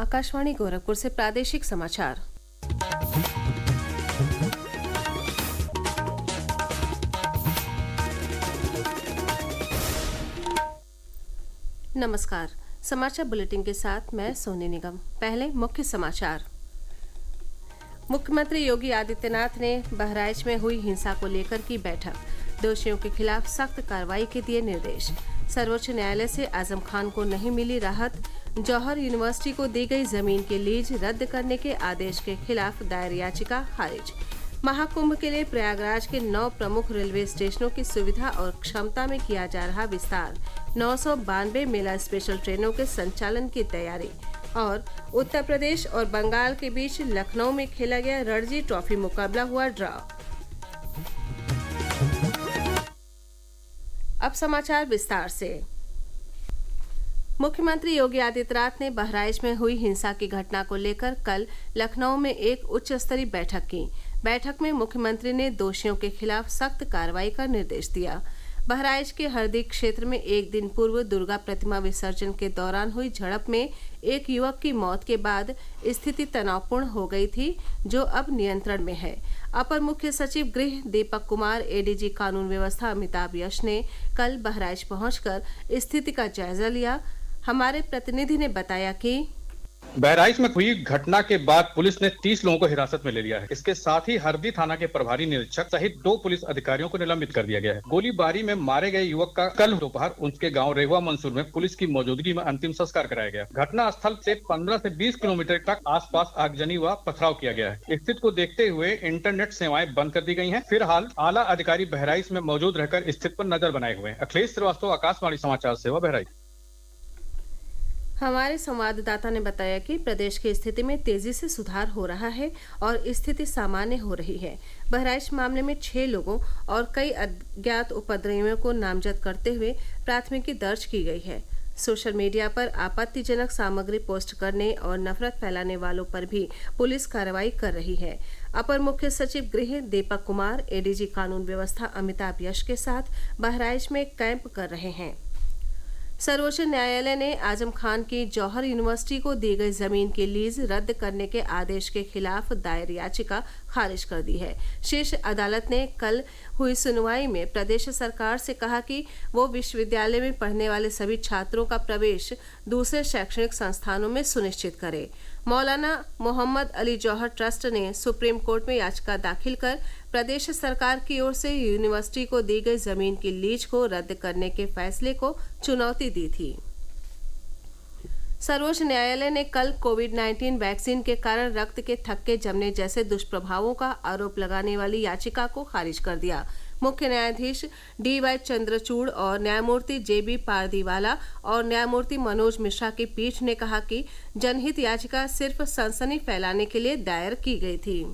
आकाशवाणी गोरखपुर से प्रादेशिक समाचार। नमस्कार। समाचार बुलेटिन के साथ मैं सोनी निगम। पहले मुख्य समाचार। मुख्यमंत्री योगी आदित्यनाथ ने बहराइच में हुई हिंसा को लेकर की बैठक। दोषियों के खिलाफ सख्त कार्रवाई के दिए निर्देश। सर्वोच्च न्यायालय से आजम खान को नहीं मिली राहत। जौहर यूनिवर्सिटी को दी गई जमीन की लीज रद्द करने के आदेश के खिलाफ दायर याचिका खारिज। महाकुंभ के लिए प्रयागराज के 9 प्रमुख रेलवे स्टेशनों की सुविधा और क्षमता में किया जा रहा विस्तार। 992 मेला स्पेशल ट्रेनों के संचालन की तैयारी। और उत्तर प्रदेश और बंगाल के बीच लखनऊ में खेला गया रणजी ट्रॉफी मुकाबला हुआ ड्रॉ। अब समाचार विस्तार से। मुख्यमंत्री योगी आदित्यनाथ ने बहराइच में हुई हिंसा की घटना को लेकर कल लखनऊ में एक उच्च स्तरीय बैठक की। बैठक में मुख्यमंत्री ने दोषियों के खिलाफ सख्त कार्रवाई का निर्देश दिया। बहराइच के हरदी क्षेत्र में एक दिन पूर्व दुर्गा प्रतिमा विसर्जन के दौरान हुई झड़प में एक युवक की मौत के बाद स्थिति तनावपूर्ण हो गई थी, जो अब नियंत्रण में है। अपर मुख्य सचिव गृह दीपक कुमार, एडीजी कानून व्यवस्था अमिताभ यश ने कल बहराइच पहुंचकर स्थिति का जायजा लिया। हमारे प्रतिनिधि ने बताया कि बहराइच में हुई घटना के बाद पुलिस ने 30 लोगों को हिरासत में ले लिया है। इसके साथ ही हरदी थाना के प्रभारी निरीक्षक सहित 2 पुलिस अधिकारियों को निलंबित कर दिया गया है। गोलीबारी में मारे गए युवक का कल दोपहर उनके गांव रेहुआ मंसूर में पुलिस की मौजूदगी में अंतिम संस्कार कराया गया। घटना स्थल से 15 से 20 किलोमीटर तक आसपास आगजनी व पथराव किया गया है। स्थिति को देखते हुए इंटरनेट सेवाएं बंद कर दी गई हैं। फिलहाल आला अधिकारी बहराइच में मौजूद रहकर स्थिति पर नजर बनाए हुए हैं। अखिलेश श्रीवास्तव, आकाशवाणी समाचार सेवा, बहराइच। हमारे संवाददाता ने बताया कि प्रदेश की स्थिति में तेजी से सुधार हो रहा है और स्थिति सामान्य हो रही है। बहराइच मामले में 6 लोगों और कई अज्ञात उपद्रवियों को नामजद करते हुए प्राथमिकी दर्ज की गई है। सोशल मीडिया पर आपत्तिजनक सामग्री पोस्ट करने और नफरत फैलाने वालों पर भी पुलिस कार्रवाई कर रही है। अपर मुख्य सचिव गृह दीपक कुमार, एडीजी कानून व्यवस्था अमिताभ यश के साथ बहराइच में कैंप कर रहे हैं। सर्वोच्च न्यायालय ने आजम खान की जौहर यूनिवर्सिटी को दी गई जमीन की लीज रद्द करने के आदेश के खिलाफ दायर याचिका खारिज कर दी है। शीर्ष अदालत ने कल हुई सुनवाई में प्रदेश सरकार से कहा कि वो विश्वविद्यालय में पढ़ने वाले सभी छात्रों का प्रवेश दूसरे शैक्षणिक संस्थानों में सुनिश्चित करे। मौलाना मोहम्मद अली जौहर ट्रस्ट ने सुप्रीम कोर्ट में याचिका दाखिल कर प्रदेश सरकार की ओर से यूनिवर्सिटी को दी गई जमीन की लीज को रद्द करने के फैसले को चुनौती दी थी। सर्वोच्च न्यायालय ने कल कोविड-19 वैक्सीन के कारण रक्त के थक्के जमने जैसे दुष्प्रभावों का आरोप लगाने वाली याचिका को खारिज कर दिया। मुख्य न्यायाधीश DY चंद्रचूड़ और न्यायमूर्ति JB पारदीवाला और न्यायमूर्ति मनोज मिश्रा की पीठ ने कहा कि जनहित याचिका सिर्फ सनसनी फैलाने के लिए दायर की गई थी।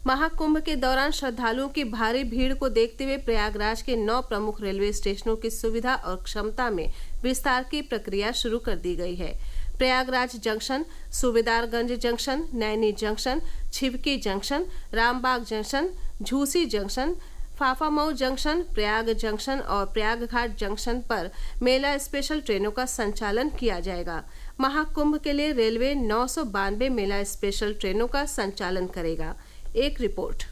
महाकुंभ के दौरान श्रद्धालुओं की भारी भीड़ को देखते हुए प्रयागराज के 9 प्रमुख रेलवे स्टेशनों की सुविधा और क्षमता में विस्तार की प्रक्रिया शुरू कर दी गई है। Prayagraj junction, Subedarganj junction, Naini junction, Chheoki junction, Rambagh junction, Jhusi junction, Phaphamau junction, Prayag junction और प्रयागघाट जंक्शन पर मेला स्पेशल ट्रेनों का संचालन किया जाएगा। महाकुंभ के लिए रेलवे 992 मेला स्पेशल ट्रेनों का संचालन करेगा। एक रिपोर्ट।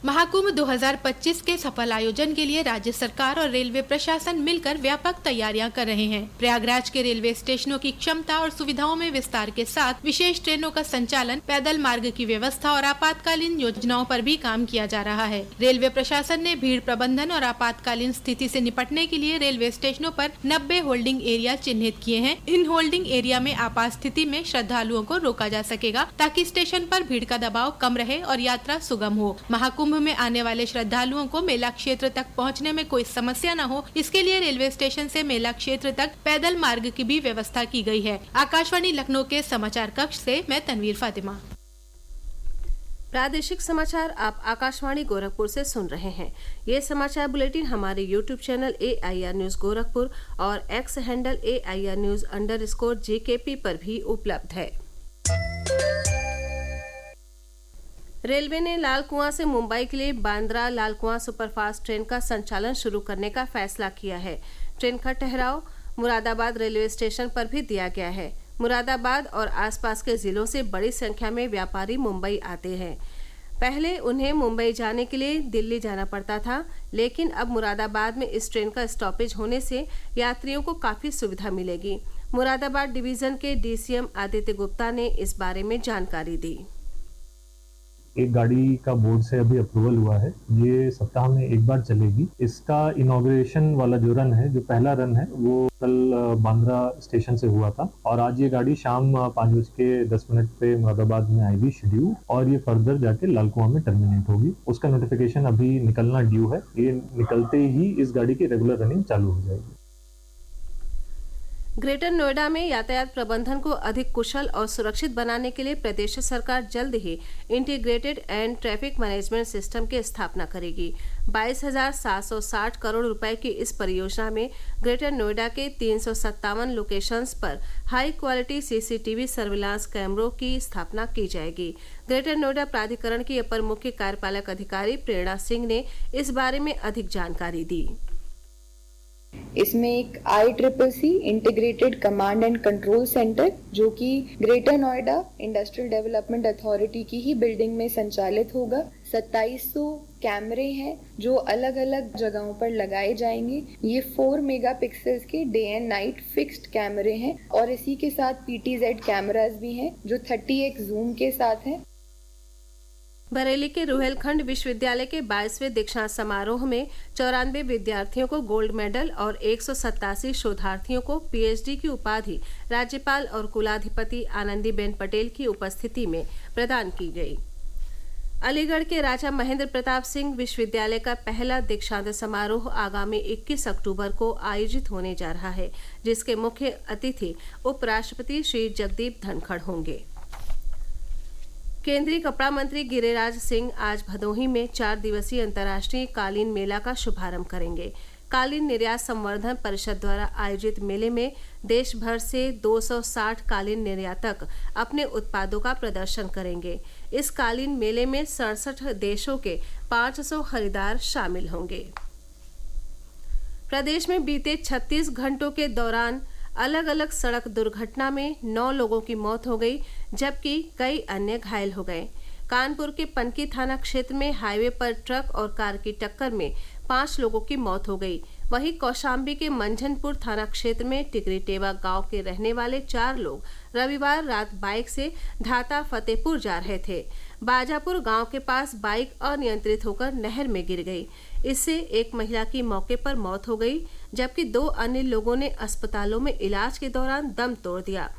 महाकुंभ 2025 के सफल आयोजन के लिए राज्य सरकार और रेलवे प्रशासन मिलकर व्यापक तैयारियां कर रहे हैं। प्रयागराज के रेलवे स्टेशनों की क्षमता और सुविधाओं में विस्तार के साथ विशेष ट्रेनों का संचालन, पैदल मार्ग की व्यवस्था और आपातकालीन योजनाओं पर भी काम किया जा रहा है। रेलवे प्रशासन ने भीड़ प्रबंधन और आपातकालीन स्थिति से निपटने के लिए रेलवे स्टेशनों पर 90 होल्डिंग एरिया चिन्हित किए हैं। इन होल्डिंग एरिया में आपात स्थिति में श्रद्धालुओं को रोका जा सकेगा, ताकि स्टेशन पर भीड़ का दबाव कम रहे और यात्रा सुगम हो। महाकुंभ में आने वाले श्रद्धालुओं को मेला क्षेत्र तक पहुंचने में कोई समस्या न हो, इसके लिए रेलवे स्टेशन से मेला क्षेत्र तक पैदल मार्ग की भी व्यवस्था की गई है। आकाशवाणी लखनऊ के समाचार कक्ष से मैं तनवीर फातिमा। प्रादेशिक समाचार आप आकाशवाणी गोरखपुर से सुन रहे हैं। ये समाचार बुलेटिन हमारे YouTube channel AIR news Gorakhpur और X हैंडल AIR News_JKP पर भी उपलब्ध है। रेलवे ने लाल कुआं से मुंबई के लिए बांद्रा लाल कुआं सुपरफास्ट ट्रेन का संचालन शुरू करने का फैसला किया है। ट्रेन का ठहराव मुरादाबाद रेलवे स्टेशन पर भी दिया गया है। मुरादाबाद और आसपास के जिलों से बड़ी संख्या में व्यापारी मुंबई आते हैं। पहले उन्हें मुंबई जाने के लिए दिल्ली जाना पड़ता था, लेकिन अब मुरादाबाद में इस ट्रेन का स्टॉपेज होने से यात्रियों को काफी सुविधा मिलेगी। मुरादाबाद डिवीजन के डीसीएम आदित्य गुप्ता ने इस बारे में जानकारी दी। एक गाड़ी का बोर्ड से अभी अप्रूवल हुआ है, ये सप्ताह में एक बार चलेगी। इसका इनॉग्रेशन वाला जो रन है, जो पहला रन है, वो कल बांद्रा स्टेशन से हुआ था और आज ये गाड़ी शाम 5:10 पे मुरादाबाद में आएगी शेड्यूल, और ये फर्दर जाके लाल कुआं में टर्मिनेट होगी। उसका नोटिफिकेशन अभी निकलना ड्यू है, ये निकलते ही इस गाड़ी की रेगुलर रनिंग चालू हो जाएगी। ग्रेटर नोएडा में यातायात प्रबंधन को अधिक कुशल और सुरक्षित बनाने के लिए प्रदेश सरकार जल्द ही integrated and traffic management system की स्थापना करेगी। 22,760 करोड़ रुपए की इस परियोजना में ग्रेटर नोएडा के 357 लोकेशंस पर हाई क्वालिटी सीसीटीवी सर्विलांस कैमरों की स्थापना की जाएगी। ग्रेटर नोएडा प्राधिकरण की अपर मुख्य कार्यपालक अधिकारी प्रेरणा सिंह ने इस बारे में अधिक जानकारी दी। इसमें एक ICCC integrated command and control centre, जो कि greater Noida industrial development authority की ही बिल्डिंग में संचालित होगा। 2700 कैमरे हैं जो अलग अलग जगहों पर लगाए जाएंगे। ये 4 मेगापिक्सल्स के डे एंड नाइट फिक्स्ड कैमरे हैं और इसी के साथ PTZ कैमरास भी हैं जो 30x जूम के साथ हैं। बरेली के रुहेलखंड विश्वविद्यालय के 22वें दीक्षांत समारोह में 94 विद्यार्थियों को गोल्ड मेडल और 187 शोधार्थियों को PhD की उपाधि राज्यपाल और कुलाधिपति आनंदीबेन पटेल की उपस्थिति में प्रदान की गई। अलीगढ़ के राजा महेंद्र प्रताप सिंह विश्वविद्यालय का पहला दीक्षांत समारोह आगामी 21 अक्टूबर को आयोजित होने जा रहा है, जिसके मुख्य अतिथि उपराष्ट्रपति श्री जगदीप धनखड़ होंगे। केंद्रीय कपड़ा मंत्री गिरिराज सिंह आज भदोही में 4 दिवसीय अंतर्राष्ट्रीय कालीन मेला का शुभारंभ करेंगे। कालीन निर्यात संवर्धन परिषद द्वारा आयोजित मेले में देश भर से 260 कालीन निर्यातक अपने उत्पादों का प्रदर्शन करेंगे। इस कालीन मेले में 67 देशों के 500 खरीदार शामिल होंगे। प्रदेश में बीते 36 घंटों के दौरान अलग अलग सड़क दुर्घटना में 9 लोगों की मौत हो गई, जबकि कई अन्य घायल हो गए। कानपुर के पनकी थाना क्षेत्र में हाईवे पर ट्रक और कार की टक्कर में 5 लोगों की मौत हो गई। वहीं कौशाम्बी के मंझनपुर थाना क्षेत्र में टिकरी टेवा गांव के रहने वाले 4 लोग रविवार रात बाइक से ढाता फतेहपुर जा रहे थे। बाजापुर गांव के पास बाइक अनियंत्रित होकर नहर में गिर गई। इससे एक महिला की मौके पर मौत हो गई, जबकि 2 अन्य लोगों ने अस्पतालों में इलाज के दौरान दम तोड़ दिया।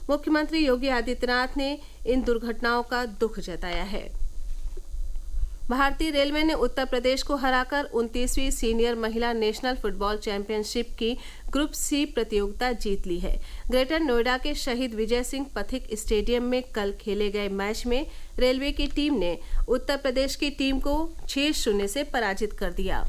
मुख्यमंत्री योगी आदित्यनाथ ने इन दुर्घटनाओं का दुख जताया है। भारतीय रेलवे ने उत्तर प्रदेश को हराकर 29वीं सीनियर महिला नेशनल फुटबॉल चैंपियनशिप की ग्रुप C प्रतियोगिता जीत ली है। ग्रेटर नोएडा के शहीद विजय सिंह पथिक स्टेडियम में कल खेले गए मैच में रेलवे की टीम ने उत्तर प्रदेश की टीम को 6-0 से पराजित कर दिया।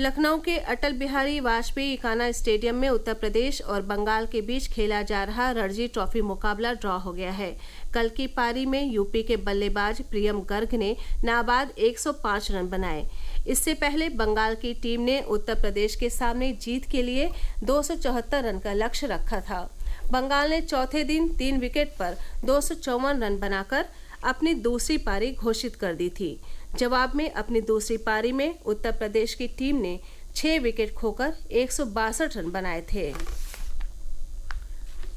लखनऊ के अटल बिहारी वाजपेयी इकाना स्टेडियम में उत्तर प्रदेश और बंगाल के बीच खेला जा रहा रणजी ट्रॉफी मुकाबला ड्रॉ हो गया है। कल की पारी में यूपी के बल्लेबाज प्रियम गर्ग ने नाबाद 105 रन बनाए। इससे पहले बंगाल की टीम ने उत्तर प्रदेश के सामने जीत के लिए 274 रन का लक्ष्य रखा था। बंगाल ने चौथे दिन 3 विकेट पर 254 रन बनाकर अपनी दूसरी पारी घोषित कर दी थी। जवाब में अपनी दूसरी पारी में उत्तर प्रदेश की टीम ने 6 विकेट खोकर 162 रन बनाए थे।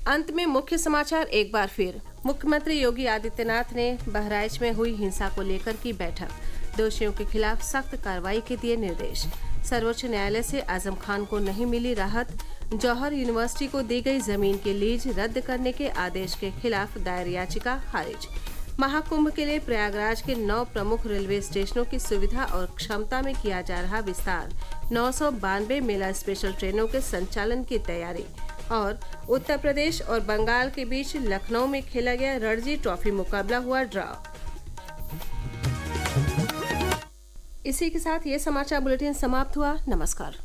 अंत में मुख्य समाचार एक बार फिर। मुख्यमंत्री योगी आदित्यनाथ ने बहराइच में हुई हिंसा को लेकर की बैठक। दोषियों के खिलाफ सख्त कार्रवाई के दिए निर्देश। सर्वोच्च न्यायालय से आजम खान को नहीं मिली राहत। जौहर यूनिवर्सिटी को दी गई जमीन की लीज रद्द करने के आदेश के खिलाफ दायर याचिका खारिज। महाकुंभ के लिए प्रयागराज के 9 प्रमुख रेलवे स्टेशनों की सुविधा और क्षमता में किया जा रहा विस्तार। 992 मेला स्पेशल ट्रेनों के संचालन की तैयारी। और उत्तर प्रदेश और बंगाल के बीच लखनऊ में खेला गया रणजी ट्रॉफी मुकाबला हुआ ड्रॉ। इसी के साथ ये समाचार बुलेटिन समाप्त हुआ। नमस्कार।